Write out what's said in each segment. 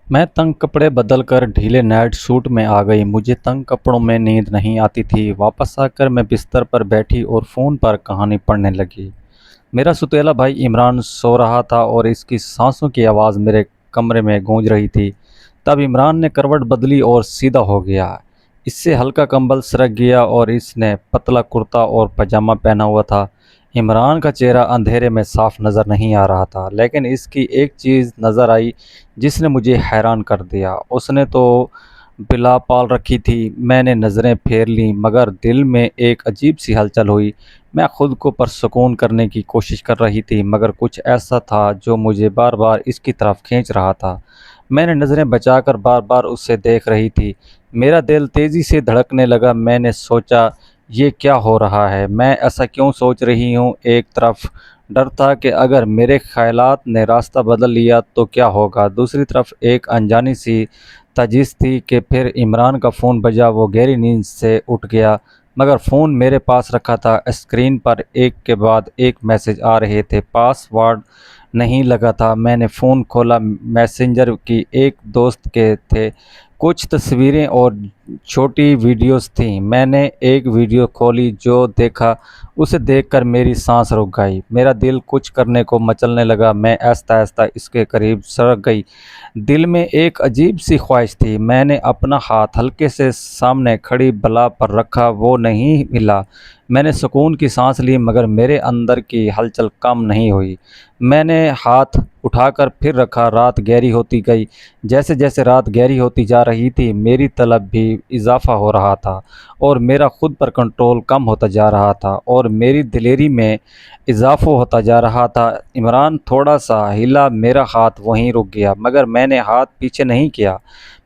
मैं तंग कपड़े बदलकर ढीले नाइट सूट में आ गई। मुझे तंग कपड़ों में नींद नहीं आती थी। वापस आकर मैं बिस्तर पर बैठी और फ़ोन पर कहानी पढ़ने लगी। मेरा सुतेला भाई इमरान सो रहा था और इसकी सांसों की आवाज़ मेरे कमरे में गूंज रही थी। तब इमरान ने करवट बदली और सीधा हो गया। इससे हल्का कंबल सरक गया और इसने पतला कुर्ता और पजामा पहना हुआ था। इमरान का चेहरा अंधेरे में साफ नज़र नहीं आ रहा था, लेकिन इसकी एक चीज़ नज़र आई जिसने मुझे हैरान कर दिया। उसने तो बिला पाल रखी थी। मैंने नज़रें फेर लीं, मगर दिल में एक अजीब सी हलचल हुई। मैं खुद को पुरसुकून करने की कोशिश कर रही थी, मगर कुछ ऐसा था जो मुझे बार बार इसकी तरफ खींच रहा था। मैंने नज़रें बचाकर बार बार उसे देख रही थी। मेरा दिल तेज़ी से धड़कने लगा। मैंने सोचा, ये क्या हो रहा है? मैं ऐसा क्यों सोच रही हूँ? एक तरफ डर था कि अगर मेरे ख़यालात ने रास्ता बदल लिया तो क्या होगा। दूसरी तरफ एक अनजानी सी तजवीज़ थी कि फिर इमरान का फ़ोन बजा। वो गहरी नींद से उठ गया, मगर फ़ोन मेरे पास रखा था। स्क्रीन पर एक के बाद एक मैसेज आ रहे थे। पासवर्ड नहीं लगा था। मैंने फ़ोन खोला। मैसेंजर की एक दोस्त के थे। कुछ तस्वीरें और छोटी वीडियोस थीं। मैंने एक वीडियो खोली। जो देखा उसे देखकर मेरी सांस रुक गई। मेरा दिल कुछ करने को मचलने लगा। मैं आहिस्ता-आहिस्ता इसके करीब सरक गई। दिल में एक अजीब सी ख्वाहिश थी। मैंने अपना हाथ हल्के से सामने खड़ी बला पर रखा। वो नहीं हिला। मैंने सुकून की सांस ली, मगर मेरे अंदर की हलचल कम नहीं हुई। मैंने हाथ उठाकर फिर रखा। रात गहरी होती गई। जैसे जैसे रात गहरी होती जा रही थी, मेरी तलब भी इजाफा हो रहा था और मेरा खुद पर कंट्रोल कम होता जा रहा था और मेरी दिलेरी में इजाफा होता जा रहा था। इमरान थोड़ा सा हिला। मेरा हाथ वहीं रुक गया, मगर मैंने हाथ पीछे नहीं किया।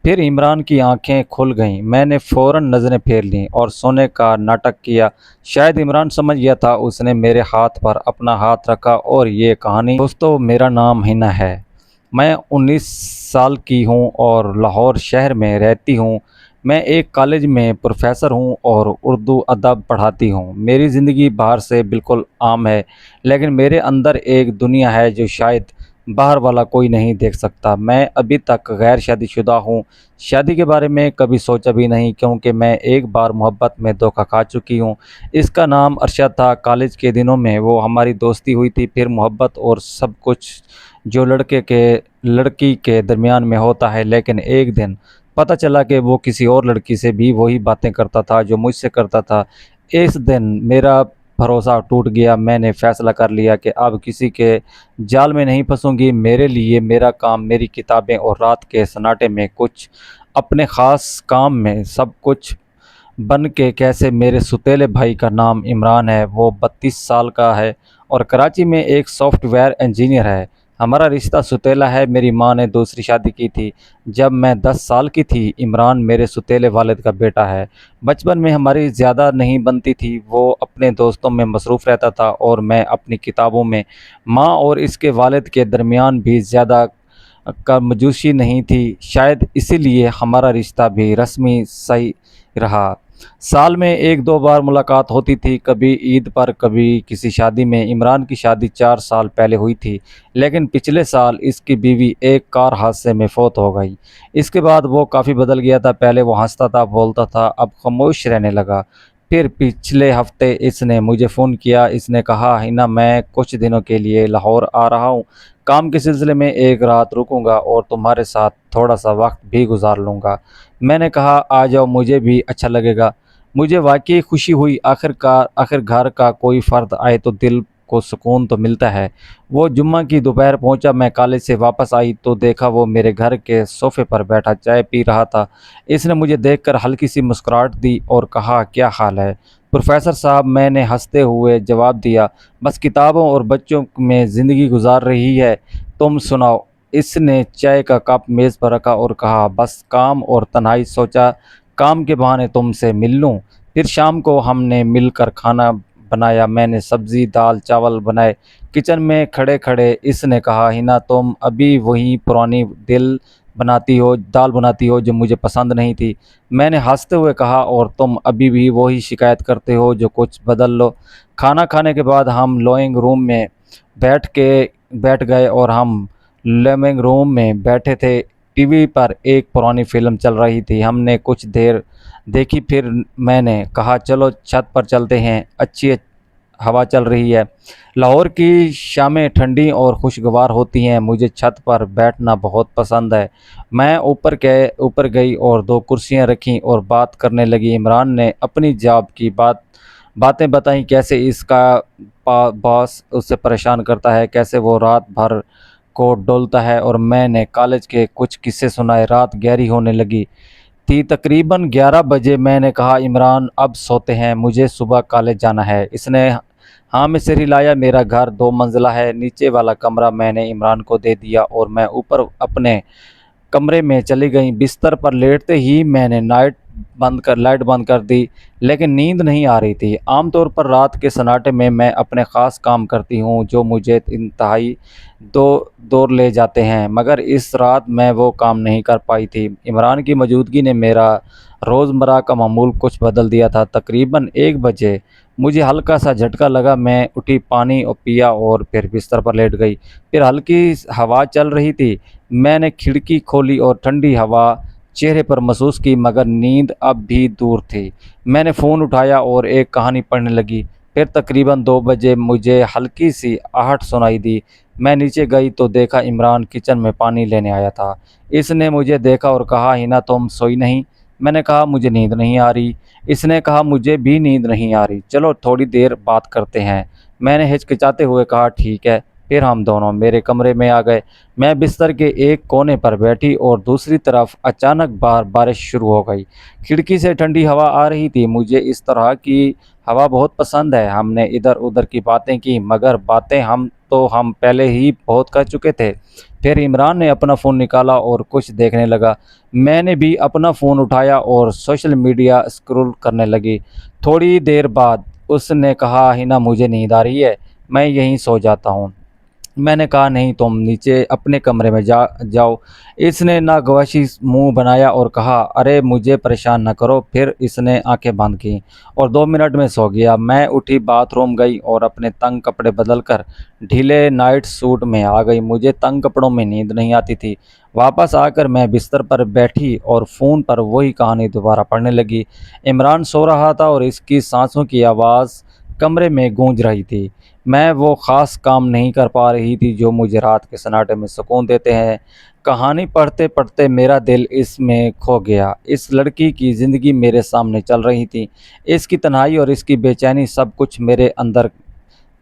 फिर इमरान की आंखें खुल गईं। मैंने फ़ौरन नज़रें फेर लीं और सोने का नाटक किया। शायद इमरान समझ गया था। उसने मेरे हाथ पर अपना हाथ रखा और ये कहानी। दोस्तों, मेरा नाम हिना है। मैं 19 साल की हूँ और लाहौर शहर में रहती हूँ। मैं एक कॉलेज में प्रोफ़ेसर हूँ और उर्दू अदब पढ़ाती हूँ। मेरी ज़िंदगी बाहर से बिल्कुल आम है, लेकिन मेरे अंदर एक दुनिया है जो शायद बाहर वाला कोई नहीं देख सकता। मैं अभी तक गैर शादीशुदा हूँ। शादी के बारे में कभी सोचा भी नहीं, क्योंकि मैं एक बार मोहब्बत में धोखा खा चुकी हूँ। इसका नाम अरशद था। कॉलेज के दिनों में वो हमारी दोस्ती हुई थी, फिर मोहब्बत और सब कुछ जो लड़की के दरमियान में होता है। लेकिन एक दिन पता चला कि वो किसी और लड़की से भी वही बातें करता था जो मुझसे करता था। इस दिन मेरा भरोसा टूट गया। मैंने फ़ैसला कर लिया कि अब किसी के जाल में नहीं फंसूंगी। मेरे लिए मेरा काम, मेरी किताबें और रात के सन्नाटे में कुछ अपने ख़ास काम में सब कुछ बन के कैसे। मेरे सुतेले भाई का नाम इमरान है। वो 32 साल का है और कराची में एक सॉफ्टवेयर इंजीनियर है। हमारा रिश्ता सुतेला है। मेरी माँ ने दूसरी शादी की थी जब मैं 10 साल की थी। इमरान मेरे सुतेले वालिद का बेटा है। बचपन में हमारी ज़्यादा नहीं बनती थी। वो अपने दोस्तों में मसरूफ़ रहता था और मैं अपनी किताबों में। माँ और इसके वालिद के दरमियान भी ज़्यादा कमजोशी नहीं थी। शायद इसीलिए हमारा रिश्ता भी रस्मी सही रहा। साल में 1-2 बार मुलाकात होती थी, कभी ईद पर, कभी किसी शादी में। इमरान की शादी 4 साल पहले हुई थी, लेकिन पिछले साल इसकी बीवी एक कार हादसे में फ़ौत हो गई। इसके बाद वो काफ़ी बदल गया था। पहले वो हँसता था, बोलता था, अब खामोश रहने लगा। फिर पिछले हफ्ते इसने मुझे फ़ोन किया। इसने कहा, हिना, मैं कुछ दिनों के लिए लाहौर आ रहा हूँ। काम के सिलसिले में एक रात रुकूंगा और तुम्हारे साथ थोड़ा सा वक्त भी गुजार लूँगा। मैंने कहा, आ जाओ, मुझे भी अच्छा लगेगा। मुझे वाक़ई खुशी हुई। आखिर घर का कोई फ़र्द आए तो दिल को सुकून तो मिलता है। वो जुम्मा की दोपहर पहुंचा। मैं कॉलेज से वापस आई तो देखा वो मेरे घर के सोफ़े पर बैठा चाय पी रहा था। इसने मुझे देखकर हल्की सी मुस्कुराहट दी और कहा, क्या हाल है प्रोफ़ेसर साहब? मैंने हंसते हुए जवाब दिया, बस किताबों और बच्चों में ज़िंदगी गुजार रही है। तुम सुनाओ? इसने चाय का कप मेज़ पर रखा और कहा, बस काम और तन्हाई। सोचा काम के बहाने तुमसे मिल लूं। फिर शाम को हमने मिलकर खाना बनाया। मैंने सब्ज़ी, दाल, चावल बनाए। किचन में खड़े खड़े इसने कहा, हिना, तुम अभी वही पुरानी दाल बनाती हो जो मुझे पसंद नहीं थी। मैंने हंसते हुए कहा, और तुम अभी भी वही शिकायत करते हो? जो कुछ बदल लो। खाना खाने के बाद हम लोइंग रूम में बैठ गए और हम लिविंग रूम में बैठे थे। टीवी पर एक पुरानी फ़िल्म चल रही थी। हमने कुछ देर देखी, फिर मैंने कहा चलो छत पर चलते हैं, अच्छी हवा चल रही है। लाहौर की शामें ठंडी और खुशगवार होती हैं। मुझे छत पर बैठना बहुत पसंद है। मैं ऊपर गई और दो कुर्सियां रखीं और बात करने लगी। इमरान ने अपनी जॉब की बातें बताईं, कैसे इसका बॉस उसे परेशान करता है, कैसे वो रात भर को डोलता है, और मैंने कॉलेज के कुछ किस्से सुनाए। रात गहरी होने लगी थी, तकरीबन 11 बजे। मैंने कहा इमरान अब सोते हैं, मुझे सुबह कॉलेज जाना है। इसने हाँ में सिर हिलाया। मेरा घर 2 मंजिला है। नीचे वाला कमरा मैंने इमरान को दे दिया और मैं ऊपर अपने कमरे में चली गई। बिस्तर पर लेटते ही मैंने लाइट बंद कर दी, लेकिन नींद नहीं आ रही थी। आमतौर पर रात के सन्नाटे में मैं अपने ख़ास काम करती हूँ जो मुझे इंतहाई दूर ले जाते हैं, मगर इस रात मैं वो काम नहीं कर पाई थी। इमरान की मौजूदगी ने मेरा रोज़मर्रा का मामूल कुछ बदल दिया था। तकरीबन 1 बजे मुझे हल्का सा झटका लगा। मैं उठी, पानी और पिया और फिर बिस्तर पर लेट गई। फिर हल्की हवा चल रही थी। मैंने खिड़की खोली और ठंडी हवा चेहरे पर महसूस की, मगर नींद अब भी दूर थी। मैंने फ़ोन उठाया और एक कहानी पढ़ने लगी। फिर तकरीबन 2 बजे मुझे हल्की सी आहट सुनाई दी। मैं नीचे गई तो देखा इमरान किचन में पानी लेने आया था। इसने मुझे देखा और कहा हिना तुम सोई नहीं? मैंने कहा मुझे नींद नहीं आ रही। इसने कहा मुझे भी नींद नहीं आ रही, चलो थोड़ी देर बात करते हैं। मैंने हिचकिचाते हुए कहा ठीक है। फिर हम दोनों मेरे कमरे में आ गए। मैं बिस्तर के एक कोने पर बैठी और दूसरी तरफ अचानक बारिश शुरू हो गई। खिड़की से ठंडी हवा आ रही थी। मुझे इस तरह की हवा बहुत पसंद है। हमने इधर उधर की बातें की, मगर बातें हम पहले ही बहुत कर चुके थे। फिर इमरान ने अपना फ़ोन निकाला और कुछ देखने लगा। मैंने भी अपना फ़ोन उठाया और सोशल मीडिया स्क्रॉल करने लगी। थोड़ी देर बाद उसने कहा हिना मुझे नींद आ रही है, मैं यहीं सो जाता हूँ। मैंने कहा नहीं, तुम नीचे अपने कमरे में जाओ। इसने नागवाशी मुंह बनाया और कहा अरे मुझे परेशान न करो। फिर इसने आंखें बंद की और 2 मिनट में सो गया। मैं उठी, बाथरूम गई और अपने तंग कपड़े बदलकर ढीले नाइट सूट में आ गई। मुझे तंग कपड़ों में नींद नहीं आती थी। वापस आकर मैं बिस्तर पर बैठी और फ़ोन पर वही कहानी दोबारा पढ़ने लगी। इमरान सो रहा था और इसकी सांसों की आवाज़ कमरे में गूंज रही थी। मैं वो ख़ास काम नहीं कर पा रही थी जो मुझे रात के सन्नाटे में सुकून देते हैं। कहानी पढ़ते पढ़ते मेरा दिल इसमें खो गया। इस लड़की की ज़िंदगी मेरे सामने चल रही थी। इसकी तन्हाई और इसकी बेचैनी, सब कुछ मेरे अंदर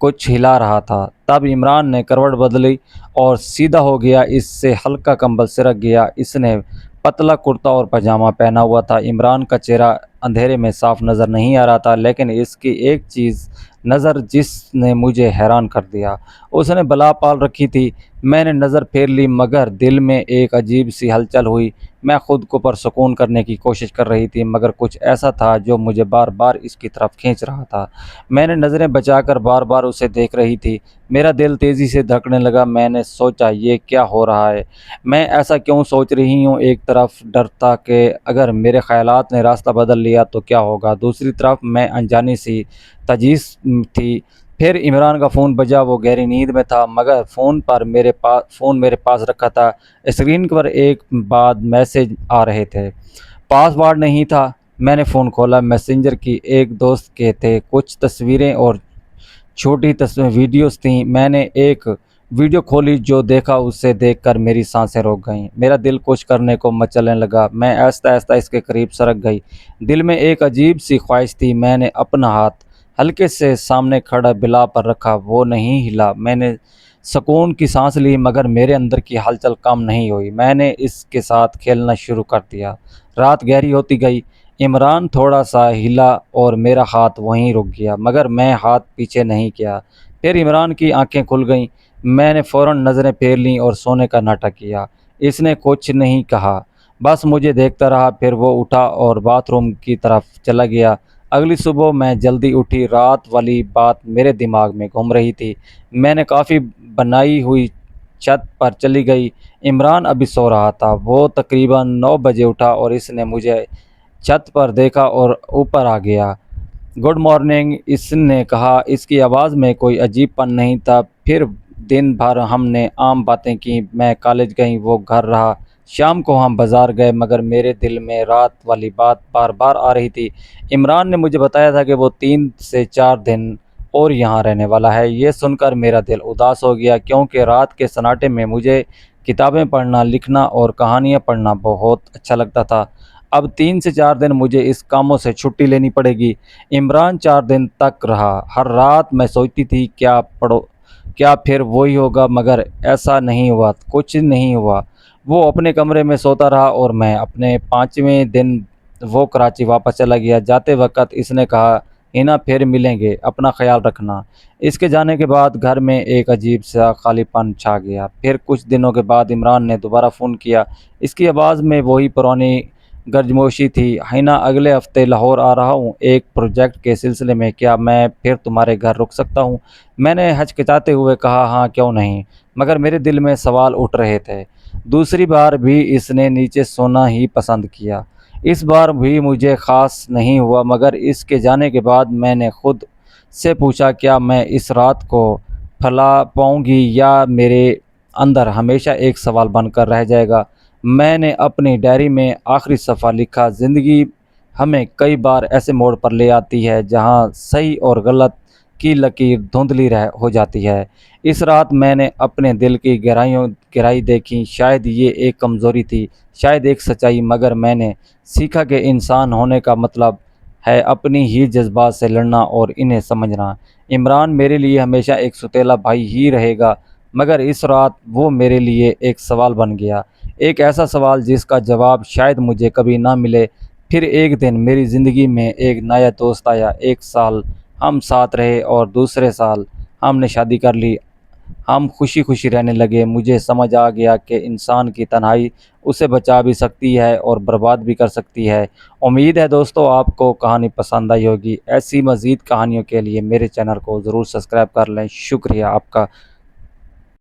कुछ हिला रहा था। तब इमरान ने करवट बदली और सीधा हो गया। इससे हल्का कंबल सिरक गया। इसने पतला कुर्ता और पजामा पहना हुआ था। इमरान का चेहरा अंधेरे में साफ नज़र नहीं आ रहा था, लेकिन इसकी एक चीज़ नज़र जिसने मुझे हैरान कर दिया। उसने बला पाल रखी थी। मैंने नज़र फेर ली, मगर दिल में एक अजीब सी हलचल हुई। मैं खुद को परसुकून करने की कोशिश कर रही थी, मगर कुछ ऐसा था जो मुझे बार बार इसकी तरफ खींच रहा था। मैंने नज़रें बचाकर बार बार उसे देख रही थी। मेरा दिल तेज़ी से धड़कने लगा। मैंने सोचा ये क्या हो रहा है, मैं ऐसा क्यों सोच रही हूँ? एक तरफ डर था कि अगर मेरे ख़यालात ने रास्ता बदल लिया तो क्या होगा, दूसरी तरफ मैं अनजानी सी तजीस थी। फिर इमरान का फ़ोन बजा। वो गहरी नींद में था, मगर फ़ोन मेरे पास रखा था। स्क्रीन पर एक बाद मैसेज आ रहे थे। पासवर्ड नहीं था। मैंने फ़ोन खोला। मैसेंजर की एक दोस्त के थे। कुछ तस्वीरें और छोटी वीडियोस थीं। मैंने एक वीडियो खोली, जो देखा उसे देखकर मेरी सांसें रुक गईं। मेरा दिल कुछ करने को मचलने लगा। मैं आहिस्ता-आहिस्ता इसके करीब सरक गई। दिल में एक अजीब सी ख्वाहिश थी। मैंने अपना हाथ हल्के से सामने खड़ा बिला पर रखा। वो नहीं हिला। मैंने सुकून की सांस ली, मगर मेरे अंदर की हलचल कम नहीं हुई। मैंने इसके साथ खेलना शुरू कर दिया। रात गहरी होती गई। इमरान थोड़ा सा हिला और मेरा हाथ वहीं रुक गया, मगर मैं हाथ पीछे नहीं किया। फिर इमरान की आंखें खुल गईं। मैंने फ़ौरन नज़रें फेर लीं और सोने का नाटक किया। इसने कुछ नहीं कहा, बस मुझे देखता रहा। फिर वो उठा और बाथरूम की तरफ चला गया। अगली सुबह मैं जल्दी उठी। रात वाली बात मेरे दिमाग में घूम रही थी। मैंने कॉफ़ी बनाई हुई छत पर चली गई। इमरान अभी सो रहा था। वो तकरीबन 9 बजे उठा और इसने मुझे छत पर देखा और ऊपर आ गया। गुड मॉर्निंग, इसने कहा। इसकी आवाज़ में कोई अजीबपन नहीं था। फिर दिन भर हमने आम बातें की। मैं कॉलेज गई, वो घर रहा। शाम को हम बाज़ार गए मगर मेरे दिल में रात वाली बात बार-बार आ रही थी। इमरान ने मुझे बताया था कि वो 3 से 4 दिन और यहाँ रहने वाला है। ये सुनकर मेरा दिल उदास हो गया क्योंकि रात के सन्नाटे में मुझे किताबें पढ़ना, लिखना और कहानियाँ पढ़ना बहुत अच्छा लगता था। अब 3 से 4 दिन मुझे इस कामों से छुट्टी लेनी पड़ेगी। इमरान 4 दिन तक रहा। हर रात मैं सोचती थी क्या फिर वही होगा, मगर ऐसा नहीं हुआ, कुछ नहीं हुआ। वो अपने कमरे में सोता रहा और मैं अपने 5वें दिन वो कराची वापस चला गया। जाते वक़्त इसने कहा, "हिना फिर मिलेंगे, अपना ख़्याल रखना।" इसके जाने के बाद घर में एक अजीब-सा खालीपन छा गया। फिर कुछ दिनों के बाद इमरान ने दोबारा फ़ोन किया। इसकी आवाज़ में वही पुरानी गर्मजोशी थी। "हिना, अगले हफ़्ते लाहौर आ रहा हूँ, एक प्रोजेक्ट के सिलसिले में। क्या मैं फिर तुम्हारे घर रुक सकता हूँ?" मैंने हिचकिचाते हुए कहा, "हाँ, क्यों नहीं?" मगर मेरे दिल में सवाल उठ रहे थे। दूसरी बार भी इसने नीचे सोना ही पसंद किया। इस बार भी मुझे ख़ास नहीं हुआ, मगर इसके जाने के बाद मैंने खुद से पूछा, क्या मैं इस रात को भुला पाऊँगी या मेरे अंदर हमेशा एक सवाल बनकर रह जाएगा। मैंने अपनी डायरी में आखिरी सफ़ा लिखा, ज़िंदगी हमें कई बार ऐसे मोड़ पर ले आती है जहाँ सही और गलत की लकीर धुंधली रह हो जाती है। इस रात मैंने अपने दिल की गहराई देखी। शायद ये एक कमज़ोरी थी, शायद एक सच्चाई, मगर मैंने सीखा कि इंसान होने का मतलब है अपनी ही जज़्बात से लड़ना और इन्हें समझना। इमरान मेरे लिए हमेशा एक सौतेला भाई ही रहेगा, मगर इस रात वो मेरे लिए एक सवाल बन गया। एक ऐसा सवाल जिसका जवाब शायद मुझे कभी ना मिले। फिर एक दिन मेरी ज़िंदगी में एक नया दोस्त आया। 1 साल हम साथ रहे और दूसरे साल हमने शादी कर ली। हम खुशी-खुशी रहने लगे। मुझे समझ आ गया कि इंसान की तन्हाई उसे बचा भी सकती है और बर्बाद भी कर सकती है। उम्मीद है दोस्तों आपको कहानी पसंद आई होगी। ऐसी मज़ीद कहानियों के लिए मेरे चैनल को ज़रूर सब्सक्राइब कर लें। शुक्रिया आपका।